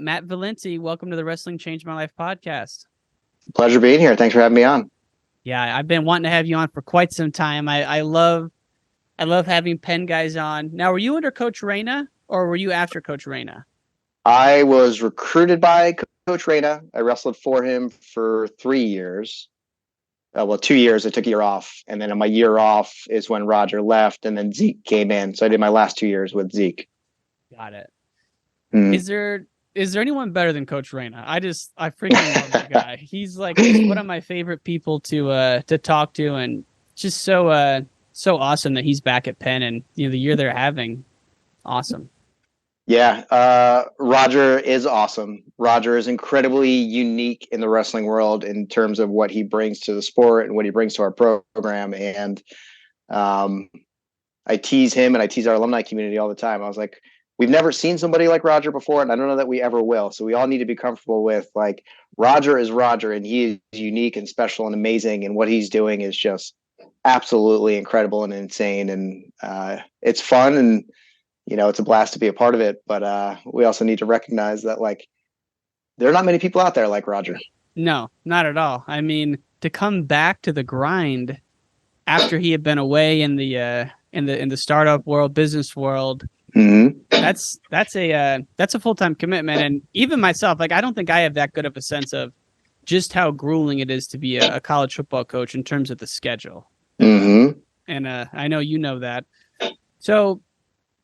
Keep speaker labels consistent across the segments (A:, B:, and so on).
A: Matt Valenti, welcome to the Wrestling Changed My Life podcast.
B: Pleasure being here. Thanks for having me on.
A: Yeah, I've been wanting to have you on for quite some time. I love having Penn guys on. Now, were you under Coach Rayna or were you after Coach Rayna?
B: I was recruited by Coach Rayna. I wrestled for him for 3 years. 2 years. I took a year off. And then on my year off is when Roger left and then Zeke came in. So I did my last 2 years with Zeke.
A: Got it.
B: Mm.
A: Is there anyone better than Coach Rayna? I freaking love the guy. He's one of my favorite people to talk to, and just so awesome that he's back at Penn and the year they're having. Awesome.
B: Yeah, Roger is awesome. Roger is incredibly unique in the wrestling world in terms of what he brings to the sport and what he brings to our program. And I tease him and I tease our alumni community all the time. I was like, we've never seen somebody like Roger before, and I don't know that we ever will. So we all need to be comfortable with, like, Roger is Roger, and he is unique and special and amazing, and what he's doing is just absolutely incredible and insane. And it's fun, and it's a blast to be a part of it. But we also need to recognize that, like, there are not many people out there like Roger.
A: No, not at all. I mean, to come back to the grind after he had been away in the startup world, business world.
B: Mm-hmm.
A: That's a full-time commitment. And even myself, like, I don't think I have that good of a sense of just how grueling it is to be a college football coach in terms of the schedule.
B: Mm-hmm.
A: And I know you know that. So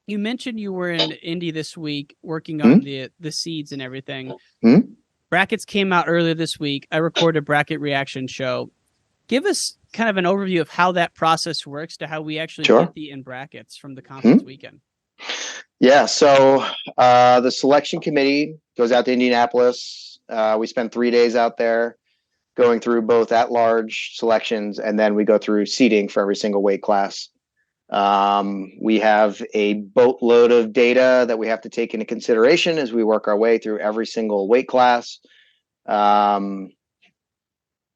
A: you mentioned you were in Indy this week working on the seeds and everything.
B: Mm-hmm.
A: Brackets came out earlier this week. I recorded a bracket reaction show. Give us kind of an overview of how that process works to how we actually get the in brackets from the conference weekend.
B: Yeah, so the selection committee goes out to Indianapolis. We spend 3 days out there going through both at-large selections, and then we go through seeding for every single weight class. We have a boatload of data that we have to take into consideration as we work our way through every single weight class. And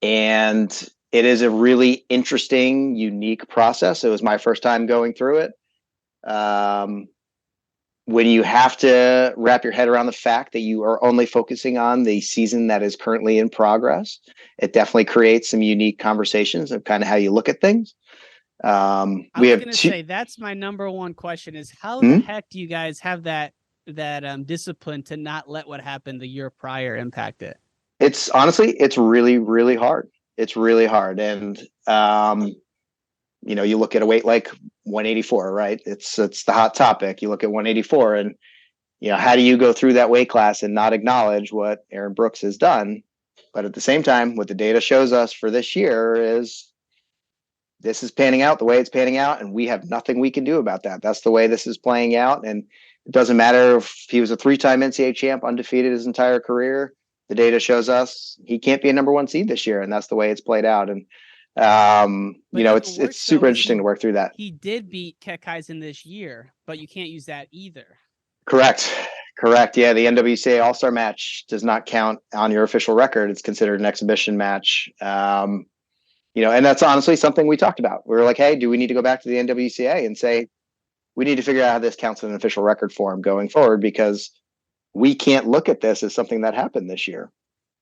B: it is a really interesting, unique process. It was my first time going through it. When you have to wrap your head around the fact that you are only focusing on the season that is currently in progress, it definitely creates some unique conversations of kind of how you look at things.
A: I was going to say, that's my number one question is how the heck do you guys have that discipline to not let what happened the year prior impact it?
B: It's really, really hard. It's really hard. And, you look at a weight like 184, right? It's the hot topic. You look at 184 and, how do you go through that weight class and not acknowledge what Aaron Brooks has done? But at the same time, what the data shows us for this year is this is panning out the way it's panning out, and we have nothing we can do about that. That's the way this is playing out. And it doesn't matter if he was a 3-time NCAA champ, undefeated his entire career. The data shows us he can't be a number 1 seed this year, and that's the way it's played out. And it's super interesting to work through that.
A: He did beat Keckis this year, but you can't use that either.
B: Correct. Yeah, the NWCA All-Star match does not count on your official record. It's considered an exhibition match. And that's honestly something we talked about. We were like, hey, do we need to go back to the NWCA and say, we need to figure out how this counts in an official record form going forward, because we can't look at this as something that happened this year.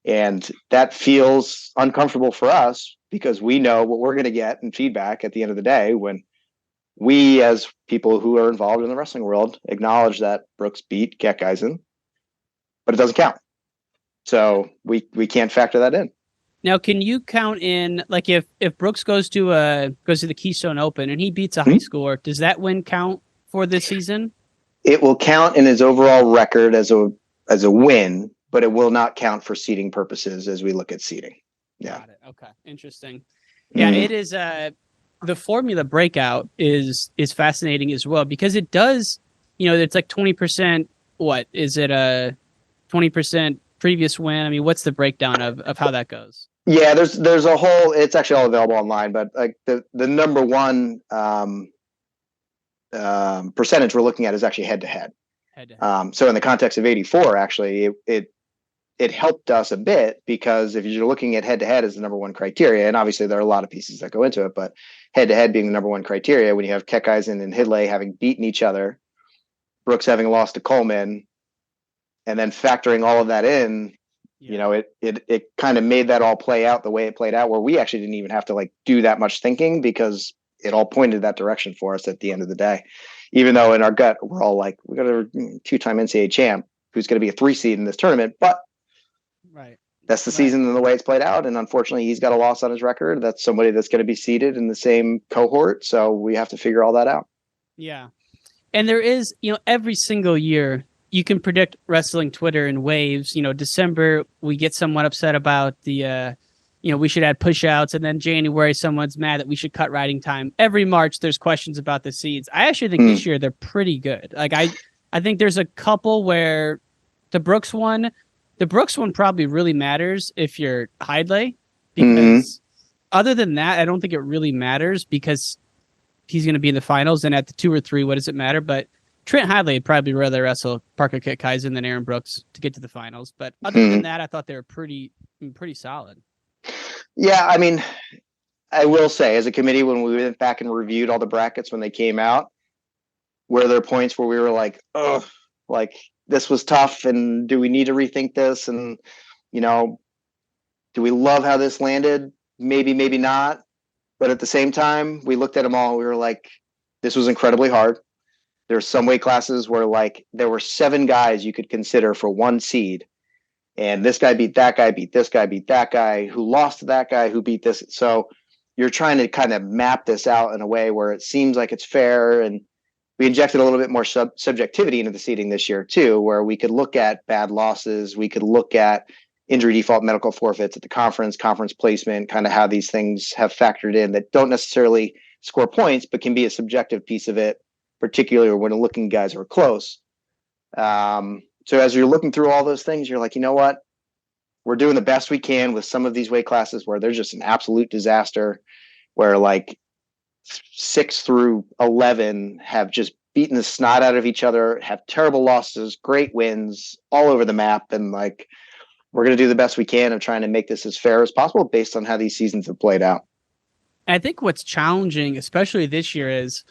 B: And that feels uncomfortable for us because we know what we're going to get in feedback at the end of the day when we, as people who are involved in the wrestling world, acknowledge that Brooks beat Keckis, but it doesn't count. So we can't factor that in.
A: Now, can you count in, like, if Brooks goes to the Keystone Open and he beats a high schooler, does that win count for this season?
B: It will count in his overall record as a win, but it will not count for seeding purposes as we look at seeding. Yeah.
A: Got it. Okay. Interesting. Yeah, it is. The formula Breakout is fascinating as well because it does. It's like 20%. What is it? 20% previous win. I mean, what's the breakdown of how that goes?
B: Yeah, there's a whole. It's actually all available online, but like the number one percentage we're looking at is actually head to head. So in the context of 84, actually, it helped us a bit because if you're looking at head to head as the number one criteria, and obviously there are a lot of pieces that go into it, but head to head being the number one criteria, when you have Keckis and Hidlay having beaten each other, Brooks having lost to Coleman, and then factoring all of that in, it kind of made that all play out the way it played out, where we actually didn't even have to like do that much thinking because it all pointed that direction for us at the end of the day. Even though in our gut, we're all like, we got a 2-time NCAA champ who's going to be a 3 seed in this tournament, but that's the season and the way it's played out. And unfortunately, he's got a loss on his record. That's somebody that's going to be seated in the same cohort. So we have to figure all that out.
A: Yeah. And there is, every single year you can predict wrestling Twitter in waves. December, we get someone upset about the, we should add push outs. And then January, someone's mad that we should cut riding time. Every March, there's questions about the seeds. I actually think this year they're pretty good. Like I think there's a couple where the Brooks one probably really matters if you're Hidlay, because other than that, I don't think it really matters because he's going to be in the finals, and at the 2 or 3, what does it matter? But Trent Hidlay would probably rather wrestle Parker Keckis than Aaron Brooks to get to the finals. But other than that, I thought they were pretty solid.
B: Yeah, I mean, I will say, as a committee, when we went back and reviewed all the brackets when they came out, were there points where we were like, oh, like this was tough, and do we need to rethink this? And, do we love how this landed? Maybe, maybe not. But at the same time, we looked at them all and we were like, this was incredibly hard. There's some weight classes where like there were 7 guys you could consider for 1 seed. And this guy beat that guy, beat this guy, beat that guy, who lost to that guy, who beat this. So you're trying to kind of map this out in a way where it seems like it's fair. And we injected a little bit more subjectivity into the seeding this year too, where we could look at bad losses. We could look at injury default medical forfeits at the conference placement, kind of how these things have factored in that don't necessarily score points, but can be a subjective piece of it, particularly when looking guys who are close. So as you're looking through all those things, you're like, you know what? We're doing the best we can with some of these weight classes where they're just an absolute disaster, where like 6 through 11 have just beaten the snot out of each other, have terrible losses, great wins all over the map. And like, we're going to do the best we can of trying to make this as fair as possible based on how these seasons have played out.
A: I think what's challenging, especially this year, is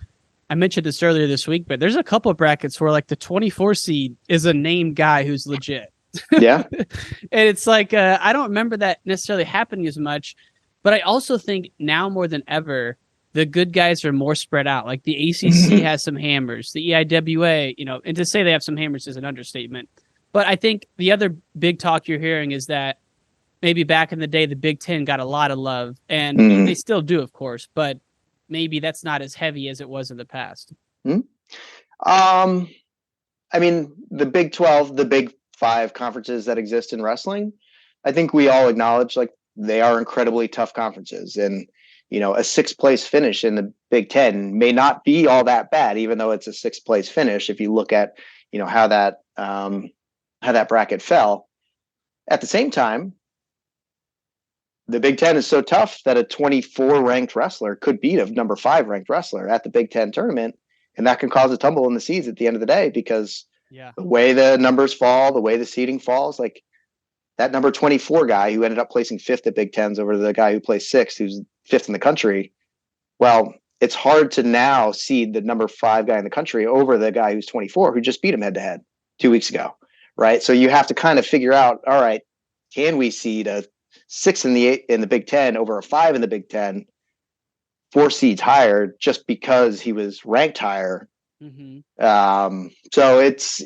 A: I mentioned this earlier this week, but there's a couple of brackets where like the 24 seed is a named guy who's legit.
B: Yeah.
A: And it's like, I don't remember that necessarily happening as much, but I also think now more than ever, the good guys are more spread out. Like the ACC has some hammers, the EIWA, and to say they have some hammers is an understatement. But I think the other big talk you're hearing is that maybe back in the day, the Big Ten got a lot of love, and they still do, of course, but maybe that's not as heavy as it was in the past.
B: I mean, the Big 12, the Big 5 conferences that exist in wrestling, I think we all acknowledge like they are incredibly tough conferences. And, a 6th place finish in the Big 10 may not be all that bad, even though it's a 6th place finish. If you look at, how that bracket fell. At the same time, the Big 10 is so tough that a 24 ranked wrestler could beat a number 5 ranked wrestler at the Big 10 tournament. And that can cause a tumble in the seeds at the end of the day, because the way the numbers fall, the way the seeding falls, like that number 24 guy who ended up placing 5th at Big 10s over the guy who placed 6th, who's 5th in the country. Well, it's hard to now seed the number 5 guy in the country over the guy who's 24, who just beat him head to head 2 weeks ago. Right. So you have to kind of figure out, all right, can we seed a 6 in the Big 10 over a 5 in the Big 10, 4 seeds higher just because he was ranked higher? So it's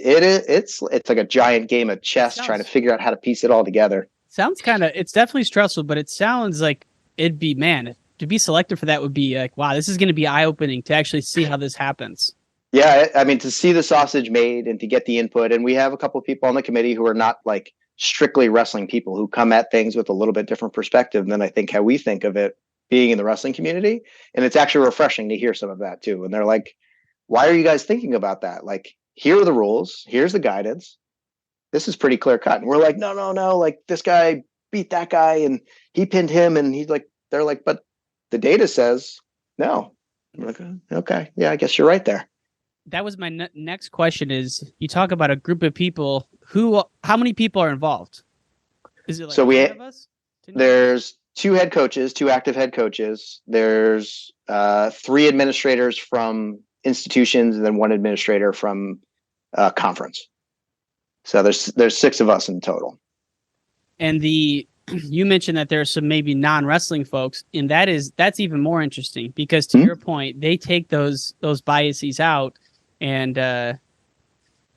B: like a giant game of chess trying to figure out how to piece it all together.
A: It's definitely stressful, but it sounds like it'd be, man, to be selected for that would be like, wow, this is going to be eye-opening to actually see how this happens.
B: Yeah, I mean, to see the sausage made and to get the input. And we have a couple of people on the committee who are not like strictly wrestling people, who come at things with a little bit different perspective than I think how we think of it being in the wrestling community. And it's actually refreshing to hear some of that too. And they're like, why are you guys thinking about that? Like, here are the rules. Here's the guidance. This is pretty clear cut. And we're like, no. Like, this guy beat that guy and he pinned him. And he's like, they're like, but the data says no. I'm like, okay, yeah, I guess you're right there.
A: That was my next question. Is you talk about a group of people how many people are involved? Is it like
B: so
A: 10 of us?
B: There's 2 active head coaches. There's 3 administrators from institutions and then 1 administrator from conference. So there's 6 of us in total.
A: And you mentioned that there's some maybe non-wrestling folks, and that's even more interesting because to your point, they take those biases out, and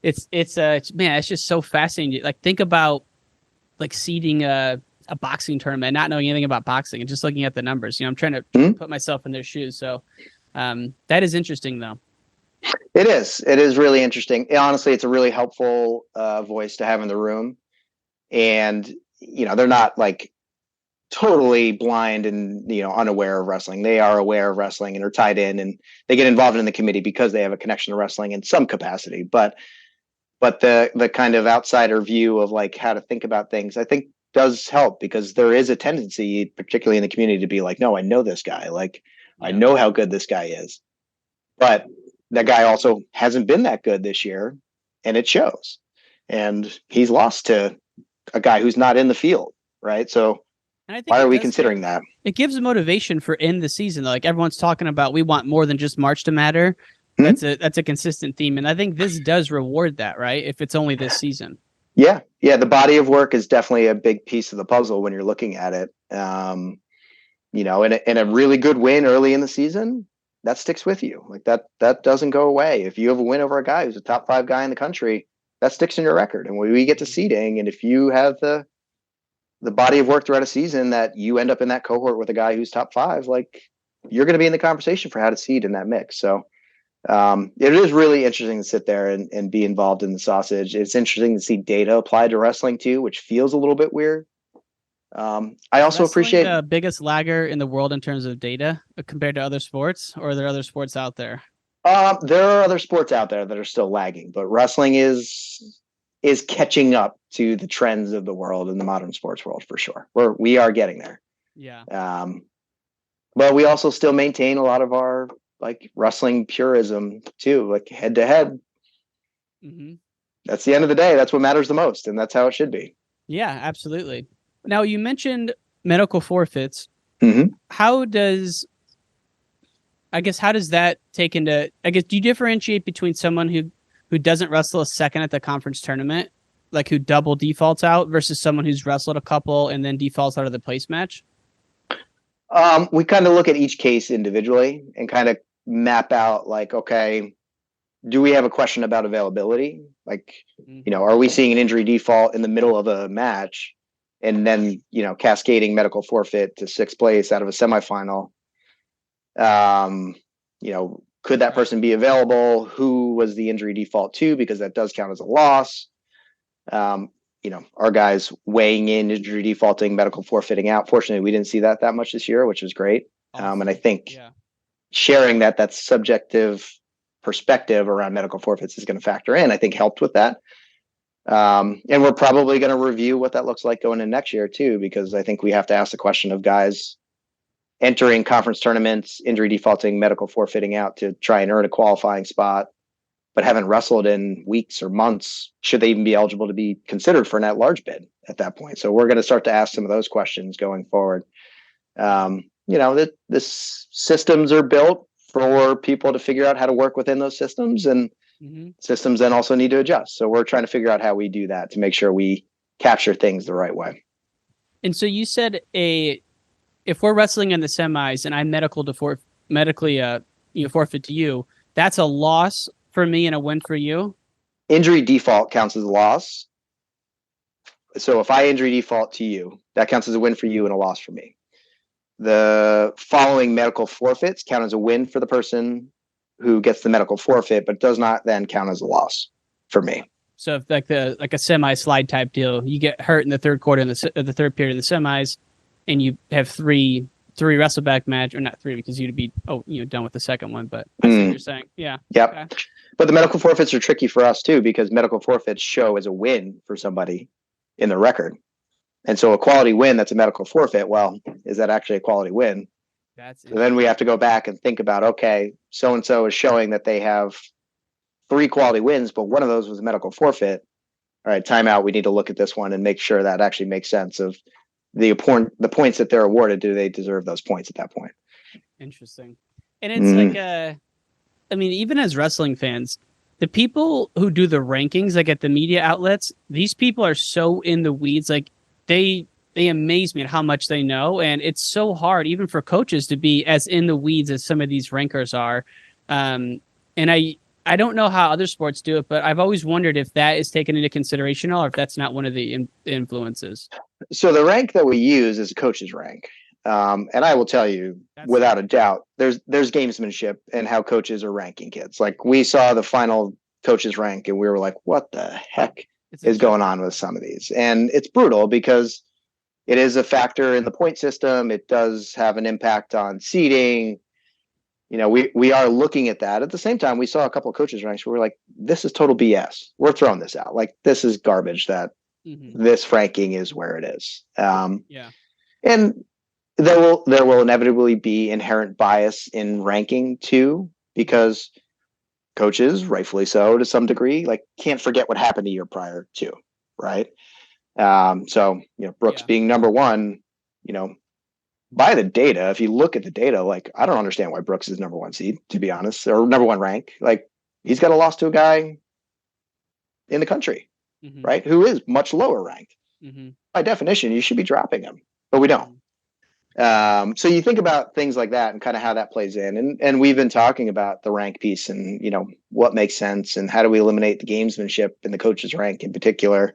A: it's man, it's just so fascinating. Like think about like seeding a boxing tournament, not knowing anything about boxing and just looking at the numbers. I'm trying to put myself in their shoes. So that is interesting though.
B: It is really interesting. Honestly, it's a really helpful voice to have in the room. And, they're not like totally blind and, unaware of wrestling. They are aware of wrestling and are tied in, and they get involved in the committee because they have a connection to wrestling in some capacity. But the kind of outsider view of like how to think about things, I think does help, because there is a tendency, particularly in the community, to be like, no, I know this guy. Like, I know how good this guy is. But that guy also hasn't been that good this year, and it shows. And he's lost to a guy who's not in the field, right? So why are we considering that?
A: It gives motivation for in the season. Like everyone's talking about, we want more than just March to matter. That's a consistent theme, and I think this does reward that, right? If it's only this season. Yeah,
B: the body of work is definitely a big piece of the puzzle when you're looking at it. And a really good win early in the season, that sticks with you. Like that doesn't go away. If you have a win over a guy who's a top 5 guy in the country, that sticks in your record. And when we get to seeding, and if you have the body of work throughout a season that you end up in that cohort with a guy who's top 5, like you're going to be in the conversation for how to seed in that mix. So it is really interesting to sit there and be involved in the sausage. It's interesting to see data applied to wrestling too, which feels a little bit weird. I also appreciate
A: the biggest lagger in the world in terms of data compared to other sports, or are there other sports out there?
B: There are other sports out there that are still lagging, but wrestling is catching up to the trends of the world in the modern sports world for sure. We are getting there.
A: Yeah.
B: But we also still maintain a lot of our like wrestling purism too, like head to head. That's the end of the day. That's what matters the most, and that's how it should be.
A: Yeah, absolutely. Now you mentioned medical forfeits. How does that take into? Do you differentiate between someone who doesn't wrestle a second at the conference tournament, like who double defaults out, versus someone who's wrestled a couple and then defaults out of the place match?
B: We kind of look at each case individually and kind of map out like, okay, do we have a question about availability? Like, are we seeing an injury default in the middle of a match and then, cascading medical forfeit to 6th place out of a semifinal? Could that person be available? Who was the injury default to? Because that does count as a loss. Our guys weighing in injury defaulting, medical forfeiting out. Fortunately, we didn't see that much this year, which was great. Awesome. And I think sharing that subjective perspective around medical forfeits is going to factor in, I think helped with that. And we're probably going to review what that looks like going in next year too, because I think we have to ask the question of guys entering conference tournaments, injury defaulting, medical forfeiting out to try and earn a qualifying spot, but haven't wrestled in weeks or months. Should they even be eligible to be considered for an at-large bid at that point? So we're going to start to ask some of those questions going forward. The systems are built for people to figure out how to work within those systems, and systems then also need to adjust. So we're trying to figure out how we do that to make sure we capture things the right way.
A: And so you said if we're wrestling in the semis and I medically forfeit to you, that's a loss for me and a win for you?
B: Injury default counts as a loss. So if I injury default to you, that counts as a win for you and a loss for me. The following medical forfeits count as a win for the person who gets the medical forfeit, but does not then count as a loss for me.
A: So if like a semi slide type deal, you get hurt in the third quarter in the third period of the semis, and you have three wrestle back match, or not 3 because you'd be done with the second one. But I see what you're saying. Yeah.
B: Yep. Okay. But the medical forfeits are tricky for us too, because medical forfeits show as a win for somebody in the record. And so a quality win that's a medical forfeit, well, is that actually a quality win? So then we have to go back and think about, okay, so-and-so is showing that they have 3 quality wins, but one of those was a medical forfeit. All right, timeout. We need to look at this one and make sure that actually makes sense of the points that they're awarded. Do they deserve those points at that point?
A: Interesting. And it's like, even as wrestling fans, the people who do the rankings, like at the media outlets, these people are so in the weeds. Like they amaze me at how much they know, and it's so hard even for coaches to be as in the weeds as some of these rankers are. And I don't know how other sports do it, but I've always wondered if that is taken into consideration or if that's not one of the influences.
B: So the rank that we use is a coach's rank. And I will tell you, without a doubt, there's gamesmanship in how coaches are ranking kids. Like we saw the final coaches rank and we were like, what the heck is going on with some of these? And it's brutal because it is a factor in the point system. It does have an impact on seeding. We are looking at that. At the same time, we saw a couple of coaches ranks where we're like, this is total BS. We're throwing this out. Like, this is garbage that this ranking is where it is. And there will inevitably be inherent bias in ranking too, because coaches, rightfully so to some degree, like can't forget what happened a year prior to, right? So, Brooks being number one, by the data, if you look at the data, like I don't understand why Brooks is number one seed, to be honest, or number one rank. Like he's got a loss to a guy in the country, right? Who is much lower ranked. By definition, you should be dropping him, but we don't. So you think about things like that and kind of how that plays in. And we've been talking about the rank piece and, what makes sense and how do we eliminate the gamesmanship in the coach's rank in particular.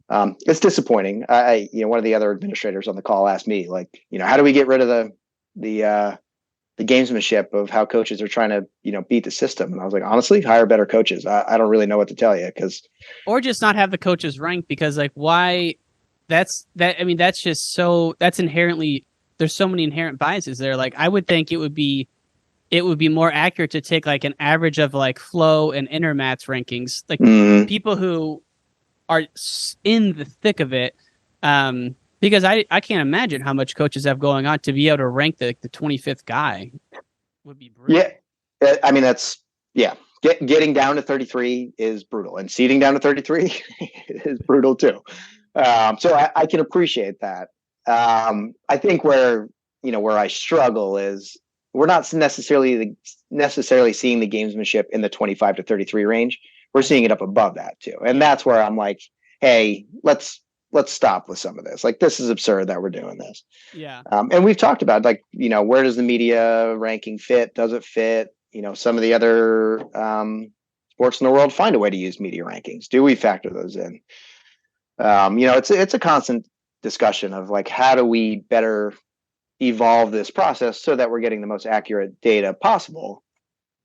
B: It's disappointing. One of the other administrators on the call asked me, like, how do we get rid of the gamesmanship of how coaches are trying to, beat the system? And I was like, honestly, hire better coaches. I don't really know what to tell you
A: or just not have the coaches ranked because like why that's just so that's inherently there's so many inherent biases there. Like I would think it would be more accurate to take like an average of like flow and intermats rankings, like people who are in the thick of it, because I can't imagine how much coaches have going on to be able to rank the 25th guy would be brutal.
B: Yeah, I mean getting down to 33 is brutal, and seeding down to 33 is brutal too. So I can appreciate that. I think where I struggle is we're not necessarily seeing the gamesmanship in the 25 to 33 range. We're seeing it up above that too. And that's where I'm like, hey, let's stop with some of this. Like, this is absurd that we're doing this.
A: Yeah.
B: And we've talked about like, where does the media ranking fit? Does it fit? Some of the other sports in the world find a way to use media rankings. Do we factor those in? It's a constant discussion of like, how do we better evolve this process so that we're getting the most accurate data possible?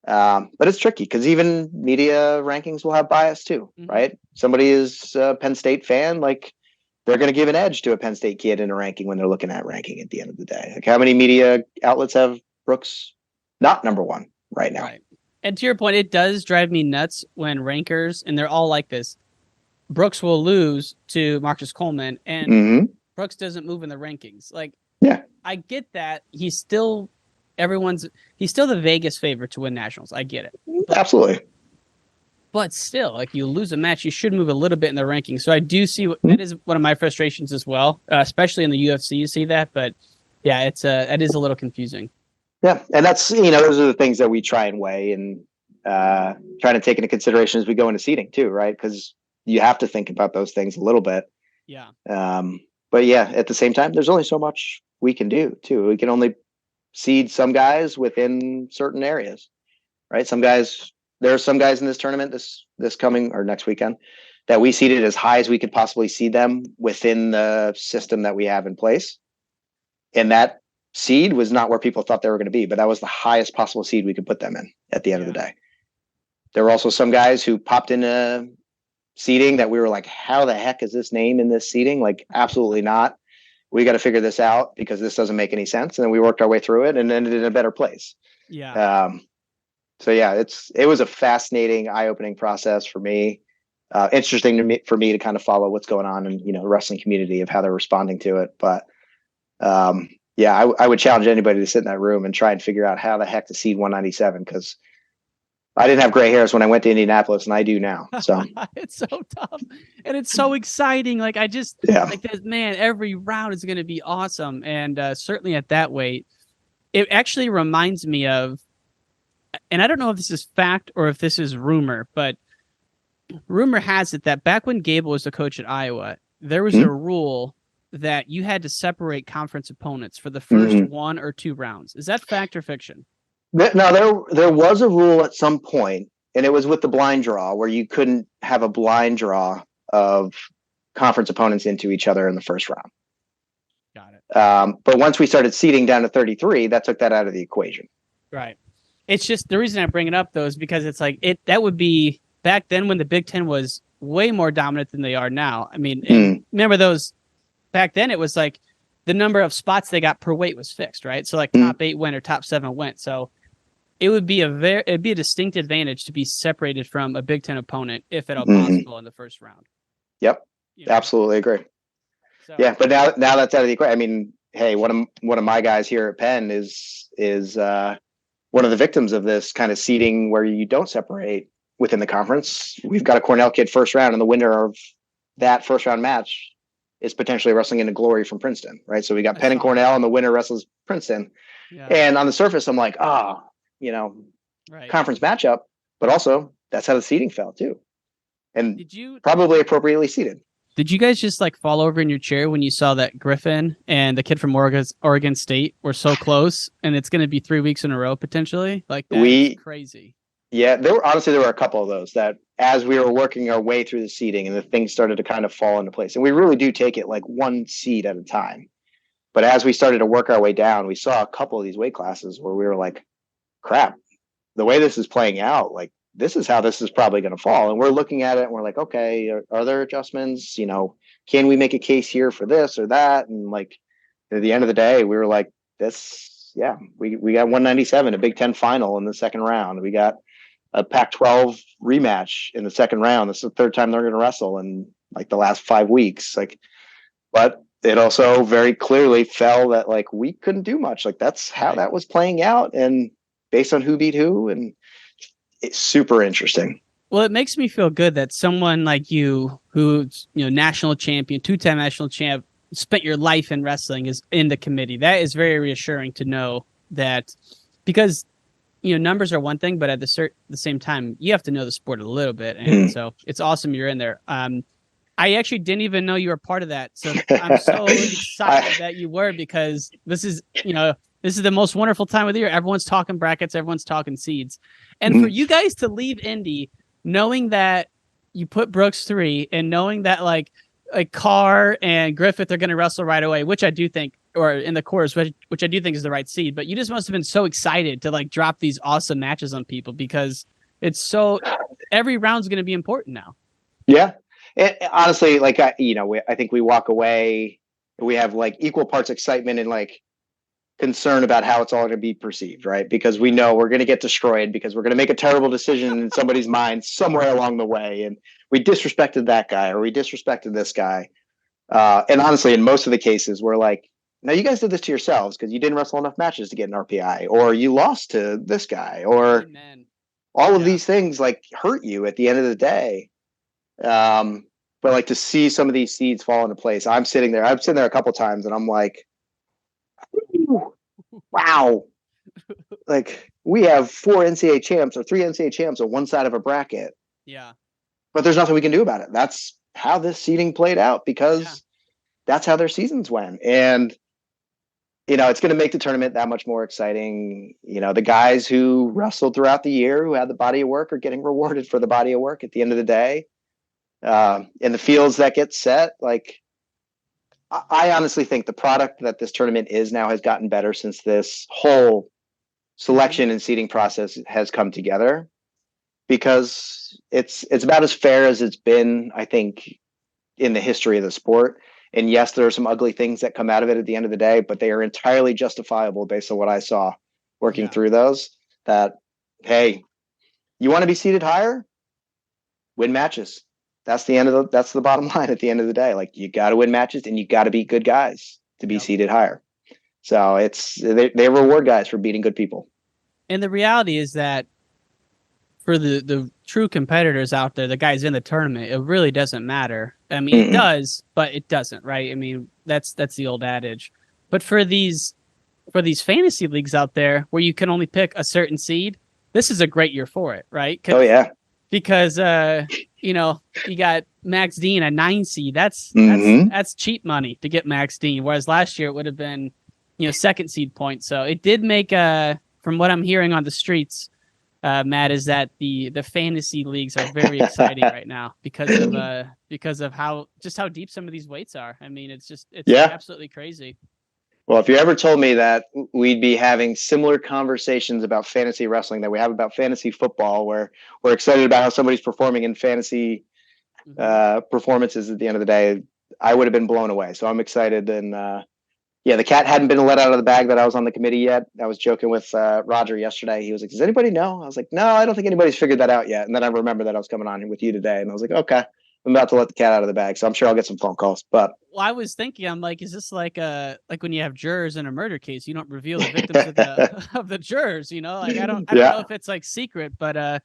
B: But it's tricky because even media rankings will have bias too, right? Somebody is a Penn State fan, like they're going to give an edge to a Penn State kid in a ranking when they're looking at ranking at the end of the day. Like how many media outlets have Brooks not number one right now?
A: Right. And to your point, it does drive me nuts when rankers, and they're all like this, Brooks will lose to Marcus Coleman and Brooks doesn't move in the rankings. Like,
B: yeah,
A: I get that. He's still the Vegas favorite to win nationals. I get it.
B: Absolutely.
A: But still, like you lose a match, you should move a little bit in the rankings. So I do see that is one of my frustrations as well, especially in the UFC. You see that, but yeah, that is a little confusing.
B: Yeah, and that's those are the things that we try and weigh and try to take into consideration as we go into seeding too, right? Because you have to think about those things a little bit.
A: Yeah.
B: But yeah, at the same time, there's only so much we can do too. We can only seed some guys within certain areas, right? There are some guys in this tournament this coming or next weekend that we seeded as high as we could possibly seed them within the system that we have in place. And that seed was not where people thought they were going to be, but that was the highest possible seed we could put them in at the end of the day. There were also some guys who popped into seeding that we were like, how the heck is this name in this seeding? Like, absolutely not. We got to figure this out because this doesn't make any sense. And then we worked our way through it and ended in a better place.
A: Yeah.
B: So yeah, it was a fascinating, eye-opening process for me. Interesting for me to kind of follow what's going on in the wrestling community of how they're responding to it. But yeah, I would challenge anybody to sit in that room and try and figure out how the heck to seed 197 because I didn't have gray hairs when I went to Indianapolis, and I do now. So
A: it's so tough, and it's so exciting. Like like this, man. Every round is going to be awesome, and certainly at that weight, it actually reminds me of. and I don't know if this is fact or if this is rumor, but rumor has it that back when Gable was the coach at Iowa, there was a rule that you had to separate conference opponents for the first 1 or 2 rounds. Is that fact or fiction?
B: Now, there was a rule at some point, and it was with the blind draw, where you couldn't have a blind draw of conference opponents into each other in the first round.
A: Got it.
B: But once we started seeding down to 33, that took that out of the equation.
A: Right. It's just the reason I bring it up, though, is because it's like that would be back then when the Big Ten was way more dominant than they are now. I mean, remember those back then? It was like the number of spots they got per weight was fixed, right? So like top 8 went or top 7 went. So it would be it'd be a distinct advantage to be separated from a Big Ten opponent if at all possible in the first round.
B: Yep, absolutely agree. So, yeah, but now that's out of the equation. I mean, hey, one of my guys here at Penn is one of the victims of this kind of seeding where you don't separate within the conference. We've got a Cornell kid first round, and the winner of that first round match is potentially wrestling into glory from Princeton, right? So we got Penn and Cornell, and the winner wrestles Princeton. Yeah. And on the surface, I'm like, conference matchup, but also that's how the seeding fell too. And probably appropriately seeded.
A: Did you guys just like fall over in your chair when you saw that Griffin and the kid from Oregon State were so close, and it's going to be 3 weeks in a row potentially? Like that's crazy.
B: Yeah, there were a couple of those that as we were working our way through the seeding and the things started to kind of fall into place. And we really do take it like one seed at a time. But as we started to work our way down, we saw a couple of these weight classes where we were like, crap, the way this is playing out, like this is how this is probably going to fall. And we're looking at it and we're like, okay, are there adjustments? Can we make a case here for this or that? And like at the end of the day, we were like, we got 197, a Big Ten final in the second round. We got a Pac-12 rematch in the second round. This is the third time they're going to wrestle in like the last 5 weeks. Like, but it also very clearly fell that like we couldn't do much. Like that's how that was playing out, and based on who beat who, and it's super interesting.
A: Well, it makes me feel good that someone like you, who's national champion, 2-time national champ, spent your life in wrestling, is in the committee. That is very reassuring to know that, because numbers are one thing, but at the same time, you have to know the sport a little bit. And so it's awesome you're in there. I actually didn't even know you were part of that. So I'm so excited that you were, because this is the most wonderful time of the year. Everyone's talking brackets. Everyone's talking seeds. And for you guys to leave Indy, knowing that you put Brooks 3 and knowing that like Carr and Griffith are going to wrestle right away, which I do think, or in the quarters, which I do think is the right seed. But you just must have been so excited to like drop these awesome matches on people, because every round's going to be important now.
B: Yeah. Honestly, like, I think we walk away, we have like equal parts excitement and like concern about how it's all going to be perceived, right? Because we know we're going to get destroyed because we're going to make a terrible decision in somebody's mind somewhere along the way. And we disrespected that guy, or we disrespected this guy. And honestly, in most of the cases, we're like, no, you guys did this to yourselves because you didn't wrestle enough matches to get an RPI, or you lost to this guy, or all of these things like hurt you at the end of the day. But like to see some of these seeds fall into place, I'm sitting there a couple times and I'm like, wow, like we have 4 NCAA champs or 3 NCAA champs on one side of a bracket.
A: Yeah.
B: But there's nothing we can do about it. That's how this seeding played out, because that's how their seasons went. And, it's going to make the tournament that much more exciting. The guys who wrestled throughout the year, who had the body of work, are getting rewarded for the body of work at the end of the day. In the fields that get set, like, I honestly think the product that this tournament is now has gotten better since this whole selection and seeding process has come together, because it's about as fair as it's been, I think, in the history of the sport. And yes, there are some ugly things that come out of it at the end of the day, but they are entirely justifiable based on what I saw working through those. That, hey, you want to be seated higher? Win matches. That's the bottom line at the end of the day. Like, you got to win matches and you got to beat good guys to be seated higher. So they reward guys for beating good people. And
A: the reality is that for the true competitors out there, the guys in the tournament, it really doesn't matter. I mean, it does, but it doesn't, right? I mean, that's the old adage. But for these fantasy leagues out there where you can only pick a certain seed, this is a great year for it, right?
B: Oh yeah.
A: Because you know, you got Max Dean, a 9 seed. That's cheap money to get Max Dean. Whereas last year it would have been, you know, 2nd seed point. So it did make from what I'm hearing on the streets, Matt, is that the fantasy leagues are very exciting right now because of how deep some of these weights are. I mean, it's absolutely crazy.
B: Well, if you ever told me that we'd be having similar conversations about fantasy wrestling that we have about fantasy football, where we're excited about how somebody's performing in fantasy performances at the end of the day, I would have been blown away. So I'm excited. And the cat hadn't been let out of the bag that I was on the committee yet. I was joking with Roger yesterday. He was like, does anybody know? I was like, no, I don't think anybody's figured that out yet. And then I remembered that I was coming on with you today. And I was like, okay, I'm about to let the cat out of the bag. So I'm sure I'll get some phone calls. But
A: well, I was thinking, I'm like, is this like when you have jurors in a murder case, you don't reveal the victims of the jurors, you know? Like I don't know if it's like secret, but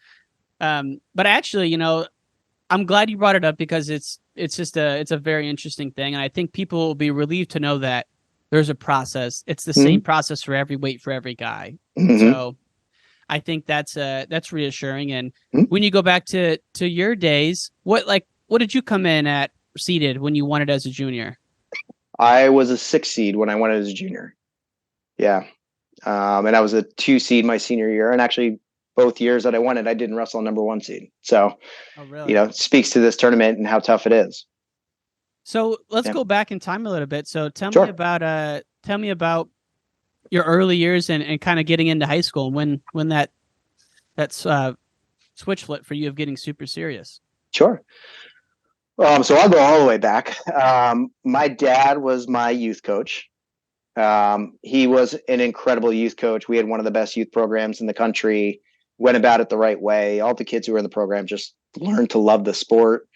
A: actually, you know, I'm glad you brought it up because it's a very interesting thing. And I think people will be relieved to know that there's a process. It's the same process for every weight for every guy. So I think that's reassuring. And when you go back to your days, what did you come in at seeded when you won it as a junior?
B: I was a 6th seed when I won it as a junior. Yeah. And I was a 2 seed my senior year. And actually both years that I won it, I didn't wrestle number 1 seed. So,
A: really?
B: You know, it speaks to this tournament and how tough it is.
A: So let's go back in time a little bit. So tell me about your early years and kind of getting into high school and when that switch flip for you of getting super serious.
B: Sure. So I'll go all the way back. My dad was my youth coach. He was an incredible youth coach. We had one of the best youth programs in the country, went about it the right way. All the kids who were in the program just learned to love the sport.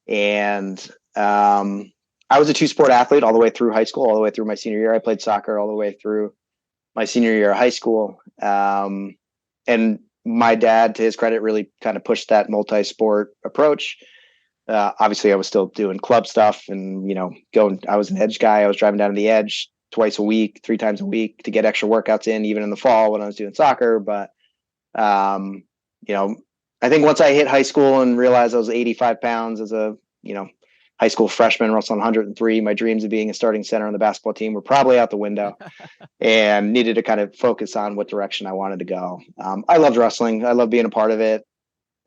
B: And I was a 2-sport athlete all the way through high school, all the way through my senior year. I played soccer all the way through my senior year of high school. And my dad, to his credit, really kind of pushed that multi-sport approach. Obviously I was still doing club stuff and, you know, I was an edge guy. I was driving down to the edge twice a week, 3 times a week to get extra workouts in, even in the fall when I was doing soccer. But, you know, I think once I hit high school and realized I was 85 pounds as a, you know, high school freshman, wrestling 103, my dreams of being a starting center on the basketball team were probably out the window and needed to kind of focus on what direction I wanted to go. I loved wrestling. I loved being a part of it.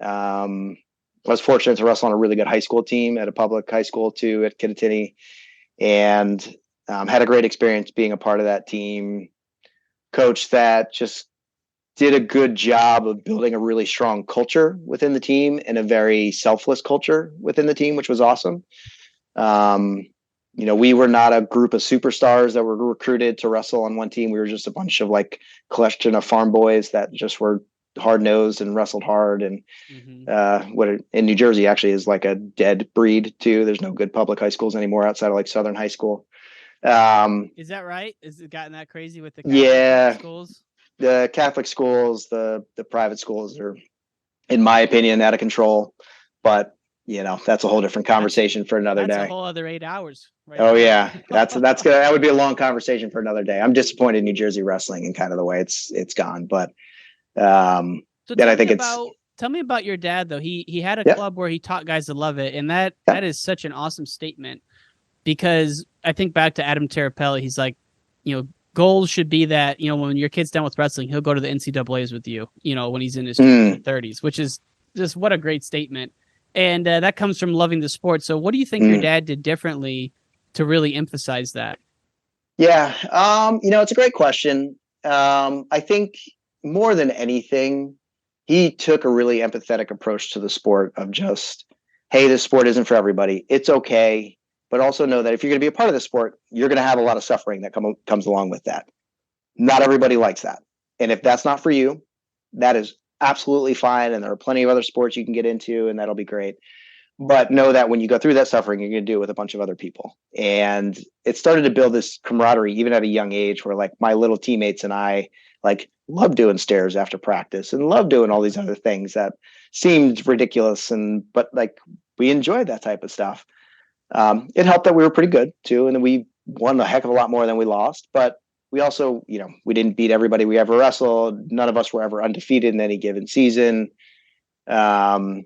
B: I was fortunate to wrestle on a really good high school team at a public high school too at Kittatinny, and had a great experience being a part of that team. Coach that just did a good job of building a really strong culture within the team and a very selfless culture within the team, which was awesome. You know, we were not a group of superstars that were recruited to wrestle on one team. We were just a bunch of like collection of farm boys that just were hard nosed and wrestled hard. And in New Jersey actually is like a dead breed too. There's no good public high schools anymore outside of like Southern High School.
A: Is that right? Is it gotten that crazy with the Catholic schools?
B: The Catholic schools, the private schools are, in my opinion, out of control. But you know, that's a whole different conversation for another day.
A: That's a whole other 8 hours.
B: Right now. Yeah, that's good. That would be a long conversation for another day. I'm disappointed in New Jersey wrestling and kind of the way it's gone. But
A: tell me about your dad though. He had a club where he taught guys to love it, and that is such an awesome statement. Because I think back to Adam Terapelli, he's like, you know, goals should be that, you know, when your kid's done with wrestling, he'll go to the NCAAs with you, you know, when he's in his 30s, which is just what a great statement. And that comes from loving the sport. So what do you think your dad did differently to really emphasize that?
B: Yeah, you know, it's a great question. I think more than anything, he took a really empathetic approach to the sport of just, hey, this sport isn't for everybody. It's okay. But also know that if you're going to be a part of the sport, you're going to have a lot of suffering that comes along with that. Not everybody likes that. And if that's not for you, that is absolutely fine. And there are plenty of other sports you can get into, and that'll be great. But know that when you go through that suffering, you're going to do it with a bunch of other people. And it started to build this camaraderie, even at a young age, where like my little teammates and I like love doing stairs after practice and love doing all these other things that seemed ridiculous. But like we enjoyed that type of stuff. It helped that we were pretty good too, and we won a heck of a lot more than we lost. But we also, we didn't beat everybody we ever wrestled. None of us were ever undefeated in any given season. But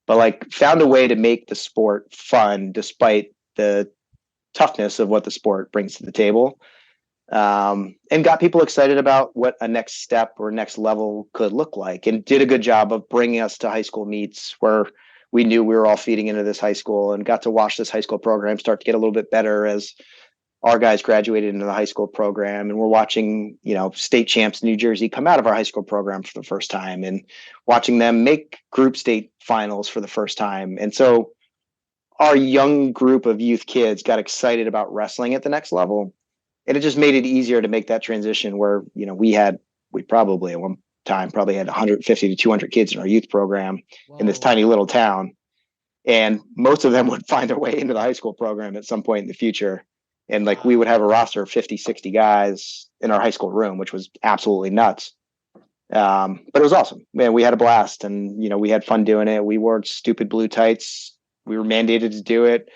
B: like found a way to make the sport fun despite the toughness of what the sport brings to the table. And got people excited about what a next step or next level could look like, and did a good job of bringing us to high school meets where we knew we were all feeding into this high school, and got to watch this high school program start to get a little bit better as our guys graduated into the high school program, and we're watching, state champs in New Jersey come out of our high school program for the first time, and watching them make group state finals for the first time. And so our young group of youth kids got excited about wrestling at the next level. And it just made it easier to make that transition where, we probably at one time probably had 150 to 200 kids in our youth program. Whoa. In this tiny little town. And most of them would find their way into the high school program at some point in the future. And like, we would have a roster of 50, 60 guys in our high school room, which was absolutely nuts. But it was awesome, man. We had a blast, and, we had fun doing it. We wore stupid blue tights. We were mandated to do it.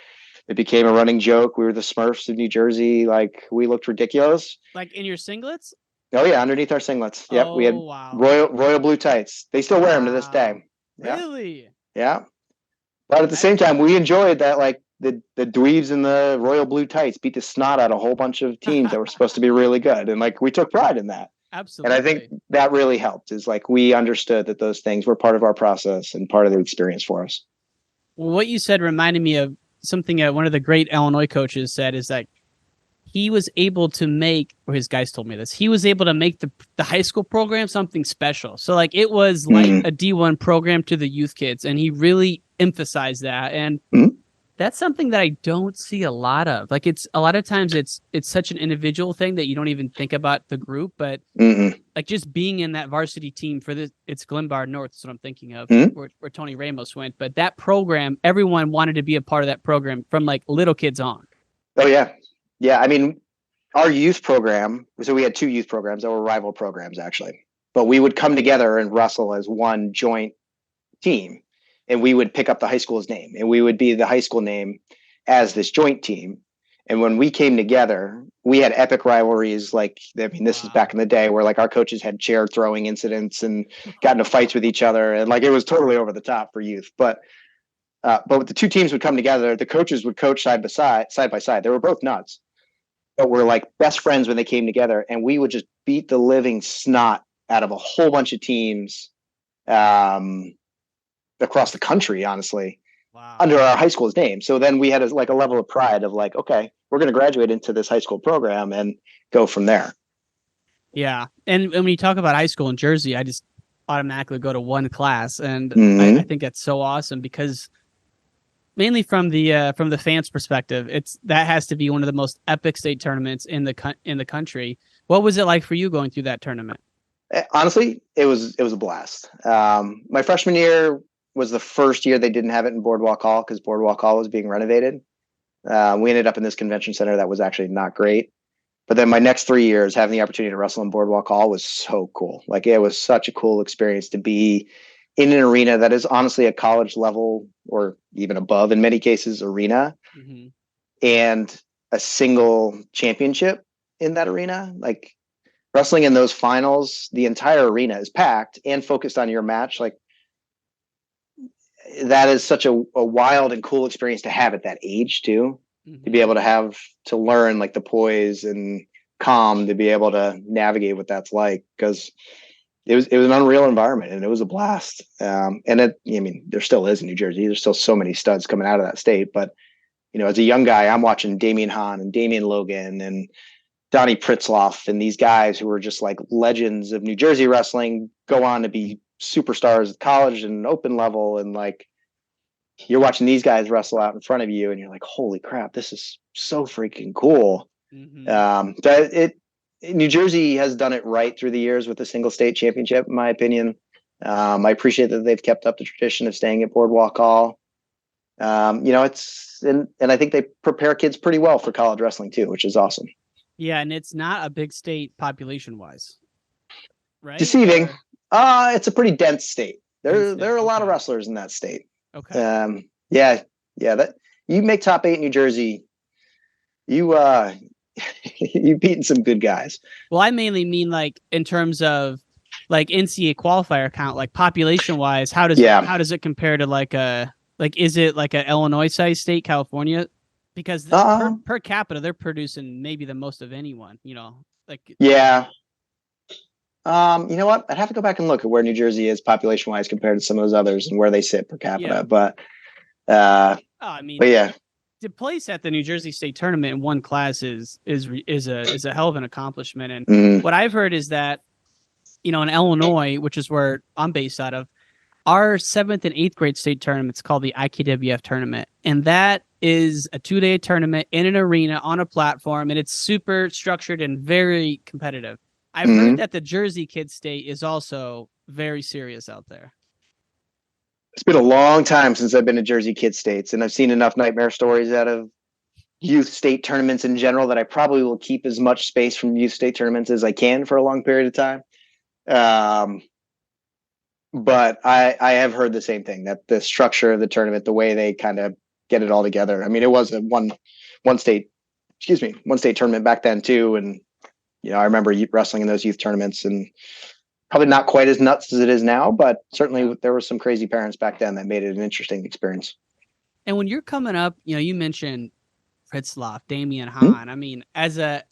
B: It became a running joke. We were the Smurfs of New Jersey. Like, we looked ridiculous.
A: Like in your singlets?
B: Oh yeah, underneath our singlets. Yep, we had royal blue tights. They still wear them to this day. Yeah.
A: Really?
B: Yeah. But at the same time, we enjoyed that. Like the dweebs in the royal blue tights beat the snot out of a whole bunch of teams that were supposed to be really good, and like we took pride in that.
A: Absolutely.
B: And I think that really helped. Is like we understood that those things were part of our process and part of the experience for us.
A: Well, what you said reminded me of something one of the great Illinois coaches said, is that he was able to make, or his guys told me this, he was able to make the high school program something special. So like it was like a D1 program to the youth kids, and he really emphasized that. And that's something that I don't see a lot of. Like it's a lot of times it's such an individual thing that you don't even think about the group, but like just being in that varsity team for this, it's Glenbard North is what I'm thinking of, where Tony Ramos went. But that program, everyone wanted to be a part of that program from like little kids on.
B: Oh yeah. Yeah. I mean, our youth program, so we had two youth programs that were rival programs actually, but we would come together and wrestle as one joint team. And we would pick up the high school's name, and we would be the high school name as this joint team. And when we came together, we had epic rivalries. Like, I mean, this is back in the day where like our coaches had chair throwing incidents and got into fights with each other. And like, it was totally over the top for youth. But the two teams would come together. The coaches would coach side by side. They were both nuts, but we're like best friends when they came together. And we would just beat the living snot out of a whole bunch of teams. Across the country, honestly, under our high school's name. So then we had a level of pride of like, okay, we're going to graduate into this high school program and go from there.
A: Yeah. And when you talk about high school in Jersey, I just automatically go to one class. And I think that's so awesome because mainly from the fans' perspective, that has to be one of the most epic state tournaments in the country. What was it like for you going through that tournament?
B: Honestly, it was a blast. My freshman year was the first year they didn't have it in Boardwalk Hall because Boardwalk Hall was being renovated. We ended up in this convention center that was actually not great. But then my next 3 years, having the opportunity to wrestle in Boardwalk Hall was so cool. Like, it was such a cool experience to be in an arena that is honestly a college level or even above in many cases arena, and a single championship in that arena. Like, wrestling in those finals, the entire arena is packed and focused on your match. Like, that is such a wild and cool experience to have at that age too, to be able to learn like the poise and calm, to be able to navigate what that's like. Cause it was an unreal environment and it was a blast. There still is in New Jersey. There's still so many studs coming out of that state, but as a young guy, I'm watching Damian Hahn and Damian Logan and Donnie Pritzloff and these guys who were just like legends of New Jersey wrestling go on to be superstars at college and open level. And like, you're watching these guys wrestle out in front of you and you're like, holy crap, this is so freaking cool. New Jersey has done it right through the years with the single state championship, in my opinion. I appreciate that they've kept up the tradition of staying at Boardwalk Hall. And I think they prepare kids pretty well for college wrestling too, which is awesome.
A: Yeah. And it's not a big state population wise, right?
B: Deceiving. It's a pretty dense state. There are a lot of wrestlers in that state.
A: Okay.
B: That you make top 8 in New Jersey, you you've beaten some good guys.
A: Well, I mainly mean like in terms of like NCAA qualifier count, like population wise, how does it compare to like is it like a Illinois sized state, California? Because per capita, they're producing maybe the most of anyone, like.
B: Yeah. You know what? I'd have to go back and look at where New Jersey is population wise compared to some of those others and where they sit per capita.
A: Yeah.
B: But yeah,
A: to place at the New Jersey State tournament in one class is a hell of an accomplishment. And what I've heard is that, in Illinois, which is where I'm based out of, our 7th and 8th grade state tournament's called the IKWF tournament. And that is a 2-day tournament in an arena on a platform, and it's super structured and very competitive. I've heard that the Jersey Kids State is also very serious out there.
B: It's been a long time since I've been to Jersey Kids States, and I've seen enough nightmare stories out of youth state tournaments in general that I probably will keep as much space from youth state tournaments as I can for a long period of time. But I have heard the same thing, that the structure of the tournament, the way they kind of get it all together. I mean, it was a one state tournament back then too. And, I remember wrestling in those youth tournaments, and probably not quite as nuts as it is now, but certainly there were some crazy parents back then that made it an interesting experience.
A: And when you're coming up, you mentioned Fritzloff, Damian Hahn. I mean, as a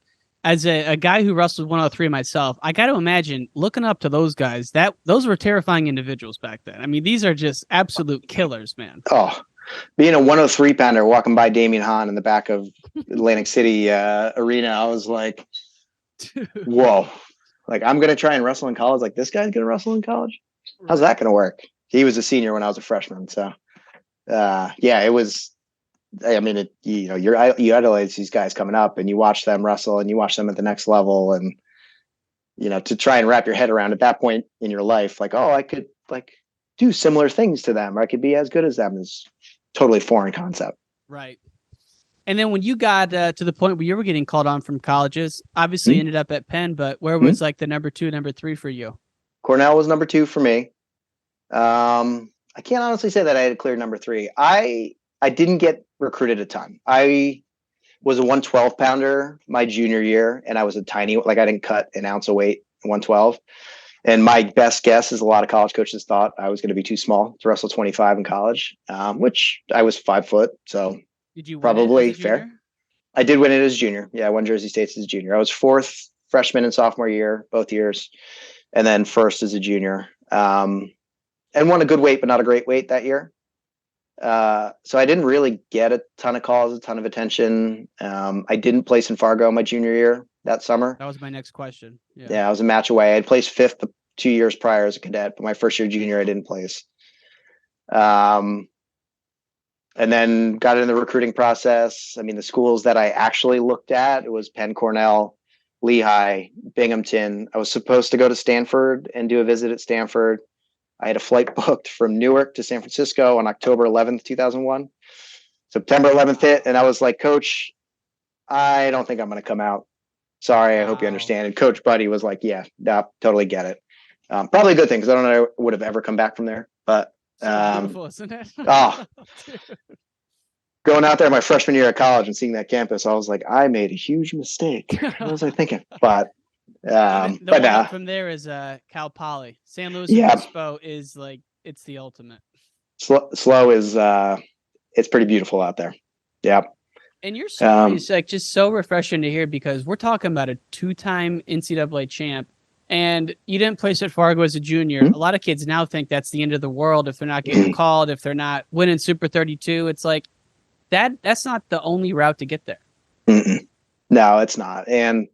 A: guy who wrestled 103 myself, I got to imagine looking up to those guys, those were terrifying individuals back then. I mean, these are just absolute killers, man.
B: Oh, being a 103 pounder walking by Damian Hahn in the back of Atlantic City arena, I was like, whoa, like, I'm going to try and wrestle in college. Like, this guy's going to wrestle in college. How's that going to work? He was a senior when I was a freshman. So, it was, I mean, you idolize these guys coming up, and you watch them wrestle, and you watch them at the next level. And, to try and wrap your head around at that point in your life, like, oh, I could like do similar things to them, or I could be as good as them, is totally foreign concept.
A: Right. And then when you got to the point where you were getting called on from colleges, obviously ended up at Penn, but where was like the number 2, number 3 for you?
B: Cornell was number 2 for me. I can't honestly say that I had a clear number 3. I didn't get recruited a ton. I was a 112 pounder my junior year, and I was a tiny, like, I didn't cut an ounce of weight in 112. And my best guess is a lot of college coaches thought I was going to be too small to wrestle 25 in college, which I was 5 foot. So
A: did you
B: probably fair. I did win it as a junior. Yeah, I won Jersey State's as a junior. I was 4th freshman and sophomore year, both years, and then 1st as a junior. And won a good weight, but not a great weight that year. So I didn't really get a ton of calls, a ton of attention. I didn't place in Fargo my junior year that summer.
A: That was my next question.
B: Yeah, I was a match away. I had placed 5th the 2 years prior as a cadet, but my first year junior, I didn't place. And then got in the recruiting process. I mean, the schools that I actually looked at, it was Penn, Cornell, Lehigh, Binghamton. I was supposed to go to Stanford and do a visit at Stanford. I had a flight booked from Newark to San Francisco on October 11th, 2001. September 11th hit, and I was like, Coach, I don't think I'm going to come out. Sorry, I hope you understand. And Coach Buddy was like, yeah, totally get it. Probably a good thing, because I don't know if I would have ever come back from there. But
A: beautiful, isn't it?
B: Going out there my freshman year at college and seeing that campus, I was like, I made a huge mistake. What was I thinking? But
A: one from there is Cal Poly. San Luis Obispo is like, it's the ultimate.
B: Slow is it's pretty beautiful out there. Yeah.
A: And your story is like just so refreshing to hear, because we're talking about a 2-time NCAA champ, and you didn't place at Fargo as a junior. A lot of kids now think that's the end of the world if they're not getting called, if they're not winning Super 32. It's like that's not the only route to get there.
B: No, it's not. And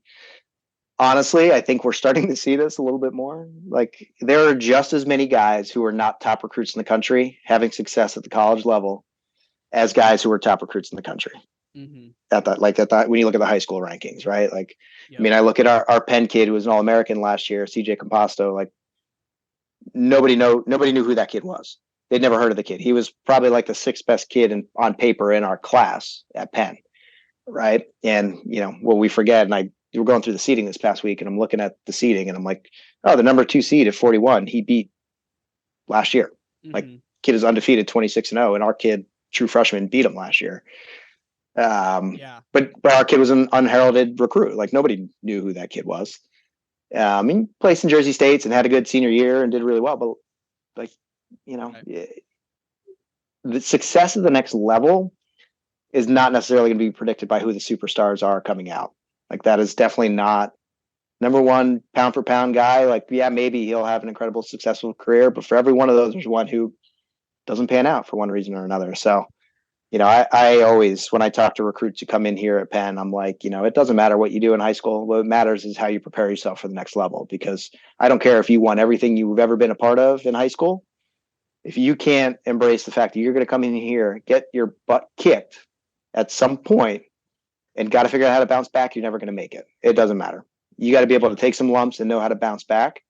B: honestly, I think we're starting to see this a little bit more. Like, there are just as many guys who are not top recruits in the country having success at the college level as guys who are top recruits in the country. At that, when you look at the high school rankings, right? Like, I mean, I look at our Penn kid who was an All-American last year, CJ Composto. Like, nobody knew who that kid was. They'd never heard of the kid. He was probably like the 6th best kid on paper in our class at Penn, right? And what we forget, and we were going through the seating this past week, and I'm looking at the seating, and I'm like, oh, the number 2 seed at 41, he beat last year. Like, kid is undefeated, 26-0, and our kid, true freshman, beat him last year. But our kid was an unheralded recruit. Like nobody knew who that kid was. He placed in Jersey States and had a good senior year and did really well. But like, the success of the next level is not necessarily going to be predicted by who the superstars are coming out. Like that is definitely not number one pound for pound guy. Like, yeah, maybe he'll have an incredible successful career, but for every one of those, there's one who doesn't pan out for one reason or another. So, I always, when I talk to recruits who come in here at Penn, I'm like, it doesn't matter what you do in high school. What matters is how you prepare yourself for the next level, because I don't care if you won everything you've ever been a part of in high school. If you can't embrace the fact that you're going to come in here, get your butt kicked at some point and got to figure out how to bounce back, you're never going to make it. It doesn't matter. You got to be able to take some lumps and know how to bounce back.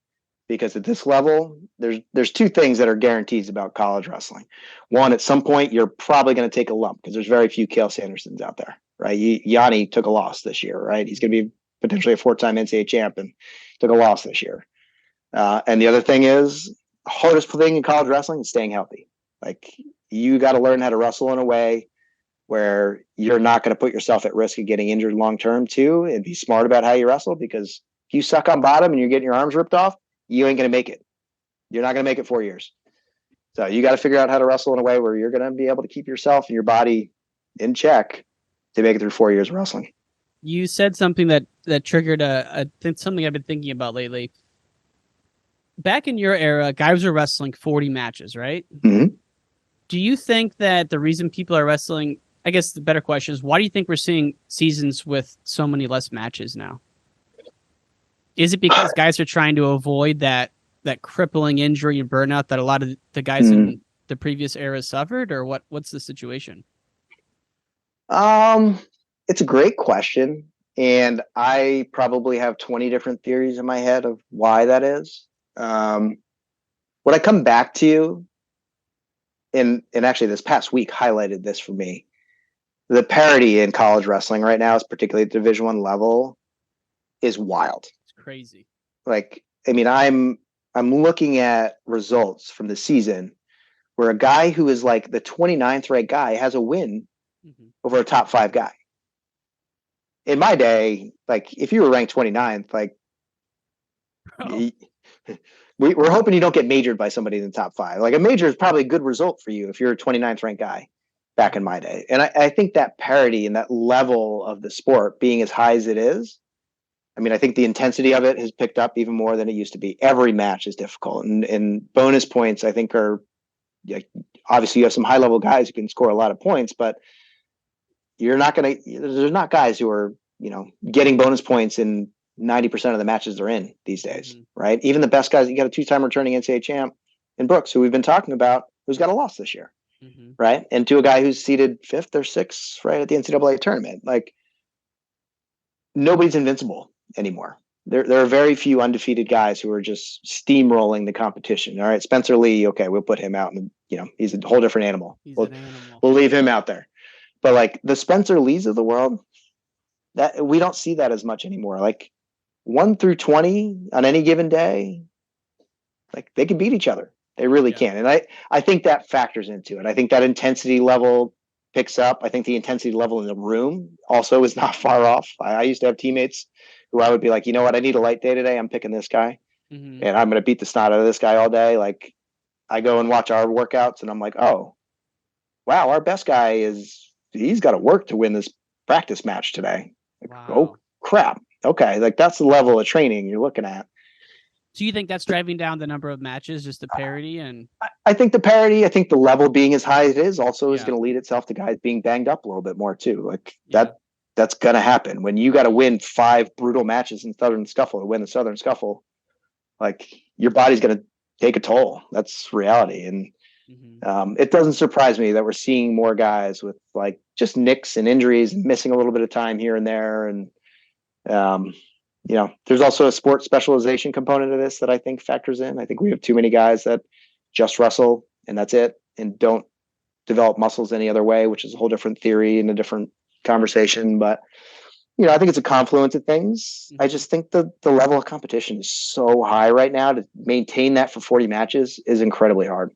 B: Because at this level, there's two things that are guarantees about college wrestling. One, at some point, you're probably going to take a lump because there's very few Cale Sandersons out there, right? Yanni took a loss this year, right? He's going to be potentially a 4-time NCAA champion. Took a loss this year. And the other thing is, the hardest thing in college wrestling is staying healthy. Like, you got to learn how to wrestle in a way where you're not going to put yourself at risk of getting injured long-term too, and be smart about how you wrestle, because if you suck on bottom and you're getting your arms ripped off, you ain't going to make it. You're not going to make it 4 years. So you got to figure out how to wrestle in a way where you're going to be able to keep yourself and your body in check to make it through 4 years of wrestling.
A: You said something that triggered something I've been thinking about lately. Back in your era, guys were wrestling 40 matches, right?
B: Mm-hmm.
A: Do you think that the reason people are wrestling, I guess the better question is, why do you think we're seeing seasons with so many less matches now? Is it because guys are trying to avoid that crippling injury and burnout that a lot of the guys in the previous era suffered, or what's the situation?
B: It's a great question, and I probably have 20 different theories in my head of why that is. What I come back to, and actually this past week highlighted this for me, the parity in college wrestling right now, is particularly at Division I level, is wild.
A: Crazy.
B: Like, I mean, I'm looking at results from the season where a guy who is like the 29th ranked guy has a win over a top 5 guy. In my day, like, if you were ranked 29th, like, we're hoping you don't get majored by somebody in the top 5. Like, a major is probably a good result for you if you're a 29th ranked guy back in my day. And I think that parity and that level of the sport being as high as it is, I mean, I think the intensity of it has picked up even more than it used to be. Every match is difficult, and bonus points, I think, are, obviously you have some high level guys who can score a lot of points, but there's not guys who are, getting bonus points in 90% of the matches they're in these days, right? Even the best guys, you got a 2-time returning NCAA champ in Brooks, who we've been talking about, who's got a loss this year, right? And to a guy who's seeded 5th or 6th, right, at the NCAA tournament. Like, nobody's invincible anymore. There are very few undefeated guys who are just steamrolling the competition. All right, Spencer Lee, okay, we'll put him out, and he's a whole different animal. We'll leave him out there. But like the Spencer Lees of the world, that we don't see that as much anymore. Like 1 through 20 on any given day, like they can beat each other. They really can. And I think that factors into it. I think that intensity level picks up. I think the intensity level in the room also is not far off. I used to have teammates who I would be like, you know what, I need a light day today. I'm picking this guy, and I'm going to beat the snot out of this guy all day. Like, I go and watch our workouts, and I'm like, oh, wow, our best guy he's got to work to win this practice match today. Like, wow. Oh, crap. Okay, like that's the level of training you're looking at.
A: So you think that's driving down the number of matches, just the parity? And
B: I think the parity, I think the level being as high as it is also is going to lead itself to guys being banged up a little bit more too. Like that's going to happen when you got to win 5 brutal matches in Southern Scuffle to win the Southern Scuffle. Like, your body's going to take a toll. That's reality. And it doesn't surprise me that we're seeing more guys with like just nicks and injuries and missing a little bit of time here and there. And, there's also a sport specialization component of this that I think factors in. I think we have too many guys that just wrestle and that's it, and don't develop muscles any other way, which is a whole different theory and a different conversation. But, I think it's a confluence of things. I just think the level of competition is so high right now. To maintain that for 40 matches is incredibly hard.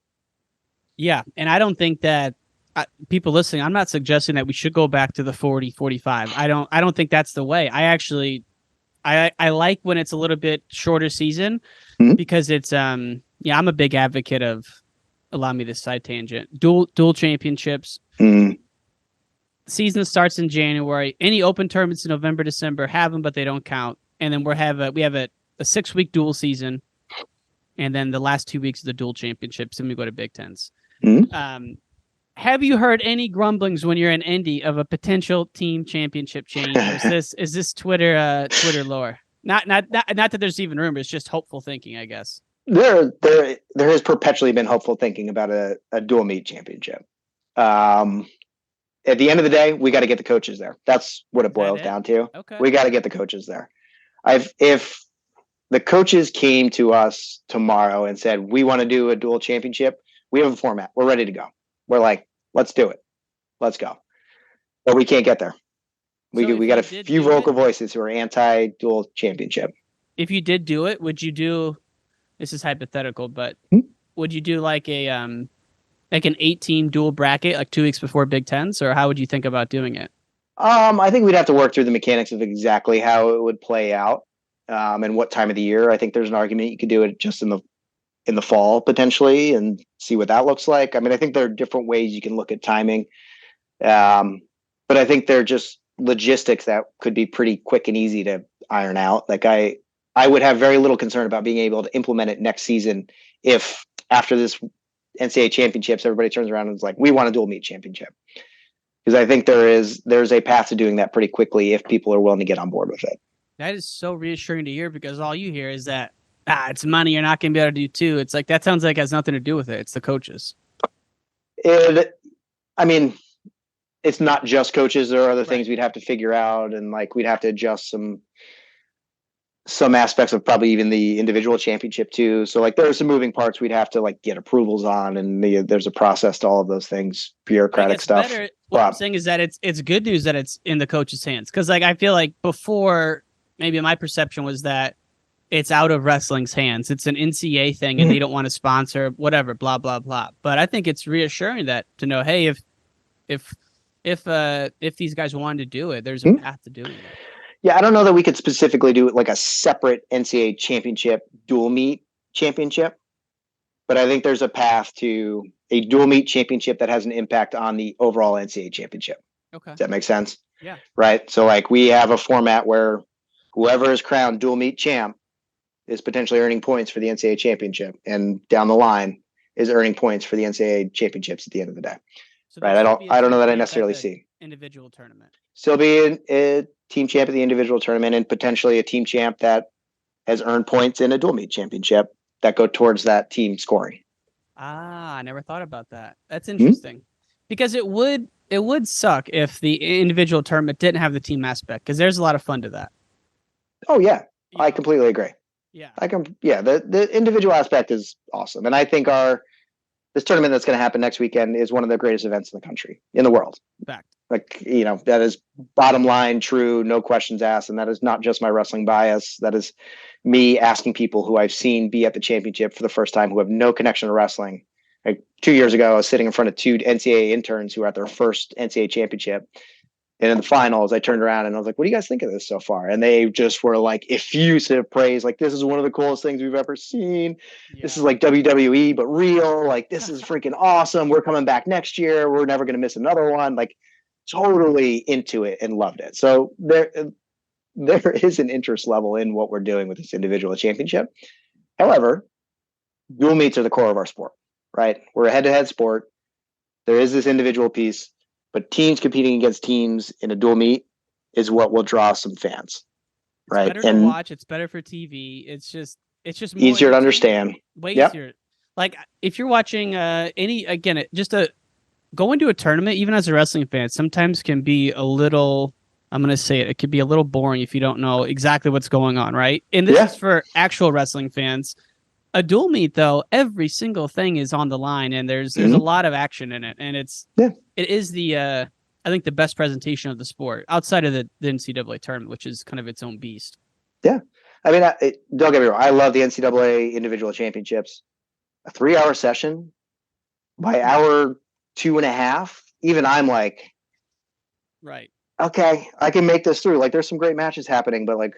A: Yeah. And I don't think that people listening, I'm not suggesting that we should go back to the 40-45. I don't think that's the way. I like when it's a little bit shorter season because it's I'm a big advocate of, allow me this side tangent, dual championships. Season starts in January. Any open tournaments in November, December, have them, but they don't count. And then we have a 6-week dual season, and then the last 2 weeks of the dual championships, and we go to Big Tens. Have you heard any grumblings when you're in Indy of a potential team championship change? Or is this Twitter lore? Not that there's even rumors, just hopeful thinking, I guess.
B: There has perpetually been hopeful thinking about a dual meet championship. At the end of the day, we got to get the coaches there. That's what it boils down to.
A: Okay.
B: We got to get the coaches there. If the coaches came to us tomorrow and said, we want to do a dual championship, we have a format. We're ready to go. We're like, let's do it. Let's go. But we can't get there. We got a few vocal voices who are anti-dual championship.
A: If you did do it, would you do, this is hypothetical, but would you do like an 8-team dual bracket like 2 weeks before Big Tens, or how would you think about doing it?
B: I think we'd have to work through the mechanics of exactly how it would play out, and what time of the year. I think there's an argument you could do it just in the fall potentially and see what that looks like. I mean, I think there are different ways you can look at timing. But I think they're just logistics that could be pretty quick and easy to iron out. Like I would have very little concern about being able to implement it next season if after this NCAA championships, everybody turns around and is like, we want a dual meet championship. Because I think there's a path to doing that pretty quickly if people are willing to get on board with it.
A: That is so reassuring to hear, because all you hear is that, it's money, you're not going to be able to do two. It's like, that sounds like it has nothing to do with it. It's the coaches.
B: I mean, it's not just coaches. There are other things we'd have to figure out, and like we'd have to adjust some aspects of probably even the individual championship too. So like there are some moving parts we'd have to like get approvals on, and there's a process to all of those things, bureaucratic stuff.
A: What I'm saying is that it's good news that it's in the coach's hands, because like I feel like before, maybe my perception was that it's out of wrestling's hands. It's an NCAA thing, and they don't want to sponsor whatever, blah blah blah. But I think it's reassuring that to know, hey, if these guys wanted to do it, there's a path to doing it.
B: Yeah, I don't know that we could specifically do it like a separate NCAA championship dual meet championship, but I think there's a path to a dual meet championship that has an impact on the overall NCAA championship.
A: Okay.
B: Does that make sense?
A: Yeah.
B: Right. So like we have a format where whoever is crowned dual meet champ is potentially earning points for the NCAA championship, and down the line is earning points for the NCAA championships at the end of the day.
A: So
B: right. I don't know that I necessarily see
A: individual tournament.
B: Still be a team champ at the individual tournament, and potentially a team champ that has earned points in a dual meet championship that go towards that team scoring.
A: I never thought about that. That's interesting, because it would suck if the individual tournament didn't have the team aspect, because there's a lot of fun to that.
B: Oh yeah, I completely agree.
A: Yeah,
B: the individual aspect is awesome, and I think this tournament that's going to happen next weekend is one of the greatest events in the country, in the world.
A: Fact.
B: Like, that is bottom line true, no questions asked. And that is not just my wrestling bias. That is me asking people who I've seen be at the championship for the first time, who have no connection to wrestling. Like 2 years ago, I was sitting in front of 2 NCAA interns who were at their first NCAA championship. And in the finals, I turned around and I was like, what do you guys think of this so far? And they just were like effusive praise. Like, this is one of the coolest things we've ever seen. Yeah. This is like WWE, but real. Like, this is freaking awesome. We're coming back next year. We're never going to miss another one. Like, totally into it and loved it. So there is an interest level in what we're doing with this individual championship. However, dual meets are the core of our sport, right? We're a head-to-head sport. There is this individual piece. But teams competing against teams in a dual meet is what will draw some fans, right?
A: It's better to watch. It's better for TV. It's just more
B: easier to understand.
A: Way easier. Like if you're watching go into a tournament, even as a wrestling fan, sometimes can be a little. I'm gonna say it. It could be a little boring if you don't know exactly what's going on, right? And this is for actual wrestling fans. A dual meet, though, every single thing is on the line, and there's a lot of action in it, and it is the I think the best presentation of the sport outside of the NCAA tournament, which is kind of its own beast.
B: Yeah, I mean, don't get me wrong, I love the NCAA individual championships. A 3-hour session, by hour 2.5, even I'm like,
A: Right.
B: okay, I can make this through. Like, there's some great matches happening, but like,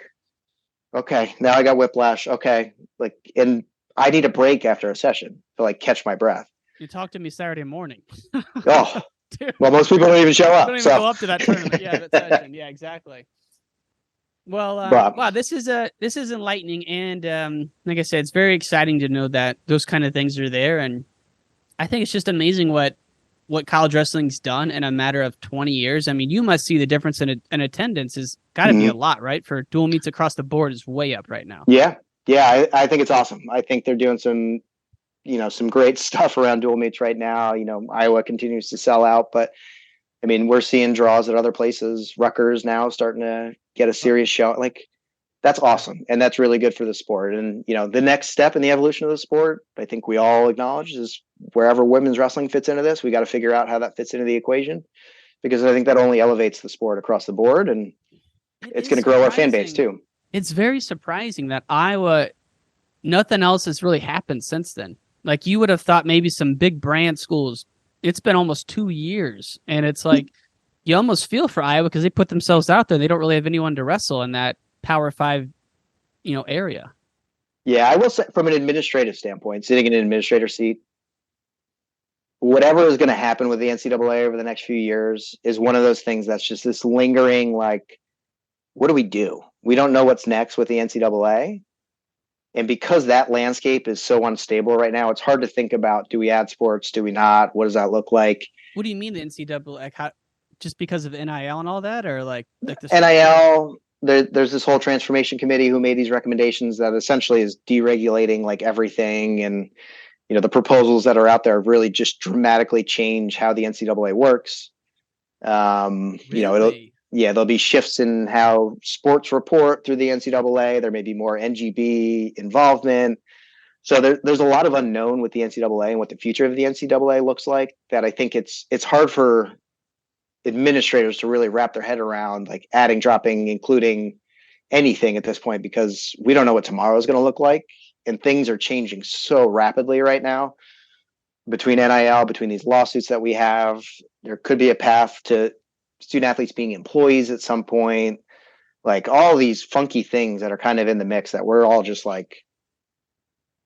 B: okay, now I got whiplash. Okay, like, and I need a break after a session to like catch my breath.
A: You talk to me Saturday morning.
B: Oh,
A: Dude,
B: well, most people don't even show up.
A: don't even go up to that tournament. Yeah, that session. Yeah, exactly. Well, wow, this is enlightening, and like I said, it's very exciting to know that those kind of things are there, and I think it's just amazing what college wrestling's done in a matter of 20 years. I mean, you must see the difference in attendance has got to be a lot, right? For dual meets across the board is way up right now.
B: Yeah, I think it's awesome. I think they're doing some, some great stuff around dual meets right now. Iowa continues to sell out, but I mean, we're seeing draws at other places. Rutgers now starting to get a serious show. Like, that's awesome. And that's really good for the sport. And, the next step in the evolution of the sport, I think we all acknowledge, is wherever women's wrestling fits into this, we got to figure out how that fits into the equation, because I think that only elevates the sport across the board, and it's going to grow our fan base too.
A: It's very surprising that Iowa, nothing else has really happened since then. Like, you would have thought maybe some big brand schools. It's been almost 2 years, and it's like you almost feel for Iowa because they put themselves out there. They don't really have anyone to wrestle in that Power 5, area.
B: Yeah, I will say, from an administrative standpoint, sitting in an administrator seat, whatever is going to happen with the NCAA over the next few years is one of those things that's just this lingering, like, what do we do? We don't know what's next with the NCAA. And because that landscape is so unstable right now, it's hard to think about, do we add sports? Do we not? What does that look like?
A: What do you mean the NCAA? Like, how, just because of NIL and all that, or like the
B: NIL? There's this whole transformation committee who made these recommendations that essentially is deregulating like everything. And, the proposals that are out there really just dramatically change how the NCAA works.
A: Really?
B: There'll be shifts in how sports report through the NCAA. There may be more NGB involvement. So there's a lot of unknown with the NCAA and what the future of the NCAA looks like, that I think it's hard for administrators to really wrap their head around, like adding, dropping, including anything at this point, because we don't know what tomorrow is going to look like. And things are changing so rapidly right now between NIL, between these lawsuits that we have. There could be a path to student athletes being employees at some point, like all these funky things that are kind of in the mix that we're all just like,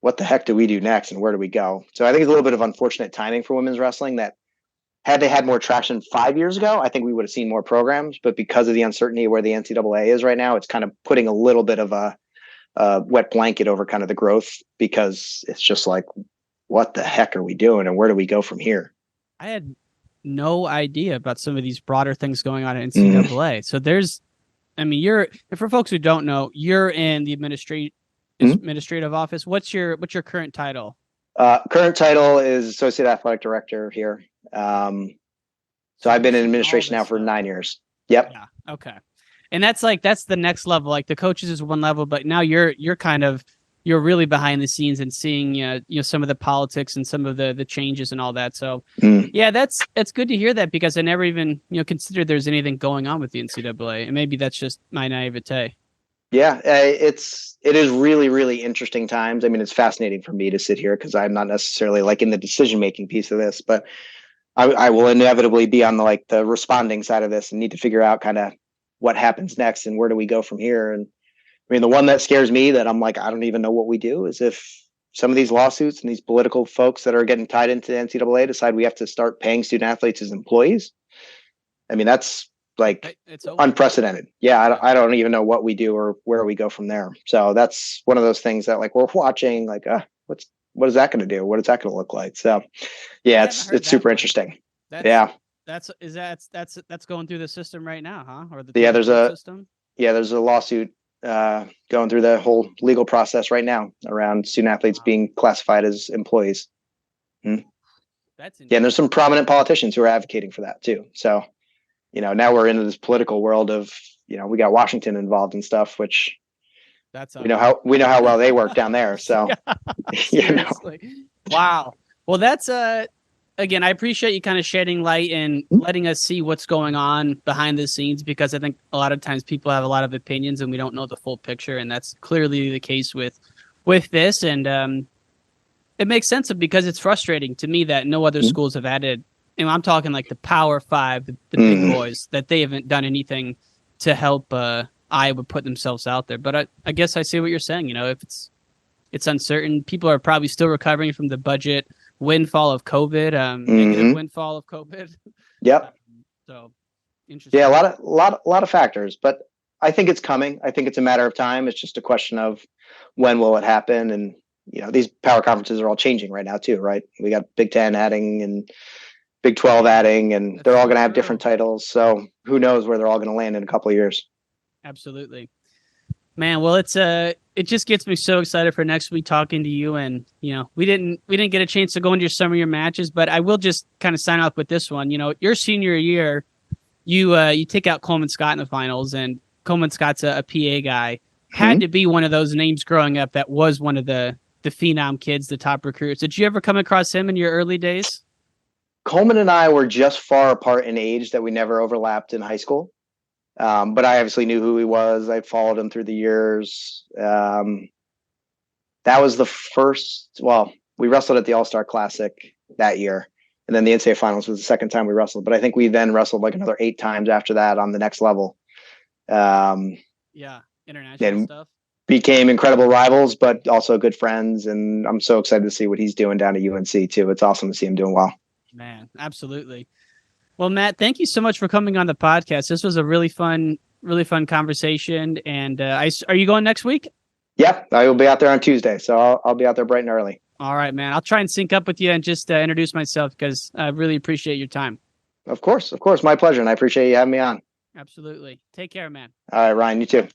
B: what the heck do we do next and where do we go? So I think it's a little bit of unfortunate timing for women's wrestling, that had they had more traction 5 years ago, I think we would have seen more programs. But because of the uncertainty where the NCAA is right now, it's kind of putting a little bit of a wet blanket over kind of the growth, because it's just like, what the heck are we doing and where do we go from here?
A: I had no idea about some of these broader things going on at NCAA. So for folks who don't know, you're in the administrative office. What's your current title?
B: Current title is Associate Athletic Director here. So I've been in administration now for 9 years. Yep.
A: Yeah. Okay. And that's the next level. Like, the coaches is one level, but now you're really behind the scenes and seeing some of the politics and some of the changes and all that. So yeah, that's good to hear that, because I never even considered there's anything going on with the NCAA, and maybe that's just my naivete.
B: Yeah, it is really, really interesting times. I mean, it's fascinating for me to sit here because I'm not necessarily like in the decision-making piece of this, but I will inevitably be on the responding side of this and need to figure out kind of what happens next and where do we go from here. And I mean, the one that scares me, that I'm like, I don't even know what we do, is if some of these lawsuits and these political folks that are getting tied into the NCAA decide we have to start paying student athletes as employees. I mean, that's like unprecedented. Yeah, I don't even know what we do or where we go from there. So that's one of those things that like we're watching, like, what is that going to do? What is that going to look like? So yeah, it's super interesting.
A: That's going through the system right now, huh? Or
B: there's a lawsuit going through the whole legal process right now around student athletes being classified as employees. And there's some prominent politicians who are advocating for that too. So, now we're into this political world of, we got Washington involved and stuff, which we know how well they work down there. So,
A: Wow. Well, that's again, I appreciate you kind of shedding light and letting us see what's going on behind the scenes, because I think a lot of times people have a lot of opinions and we don't know the full picture. And that's clearly the case with this. And it makes sense because it's frustrating to me that no other schools have added and I'm talking like the Power Five, the big boys, that they haven't done anything to help Iowa put themselves out there. But I guess I see what you're saying. If it's uncertain, people are probably still recovering from the budget windfall of COVID, negative windfall of COVID.
B: Yep.
A: So interesting.
B: Yeah, a lot of factors, but I think it's coming. I think it's a matter of time. It's just a question of when will it happen. And these power conferences are all changing right now too, right? We got Big Ten adding and Big 12 adding, and they're all going to have different titles. So who knows where they're all going to land in a couple of years.
A: Absolutely. Man, well, it just gets me so excited for next week talking to you. And we didn't get a chance to go into some of your matches, but I will just kind of sign off with this one. Your senior year, you take out Coleman Scott in the finals, and Coleman Scott's a PA guy. Had to be one of those names growing up that was one of the phenom kids, the top recruits. Did you ever come across him in your early days?
B: Coleman and I were just far apart in age that we never overlapped in high school. But I obviously knew who he was. I followed him through the years. That was the first, we wrestled at the All-Star Classic that year. And then the NCAA Finals was the second time we wrestled. But I think we then wrestled like another 8 times after that on the next level.
A: International stuff.
B: Became incredible rivals, but also good friends. And I'm so excited to see what he's doing down at UNC too. It's awesome to see him doing well.
A: Man, absolutely. Well, Matt, thank you so much for coming on the podcast. This was a really fun conversation. And are you going next week?
B: Yeah, I will be out there on Tuesday. So I'll be out there bright and early.
A: All right, man. I'll try and sync up with you and just introduce myself because I really appreciate your time.
B: Of course. My pleasure. And I appreciate you having me on.
A: Absolutely. Take care, man.
B: All right, Ryan, you too.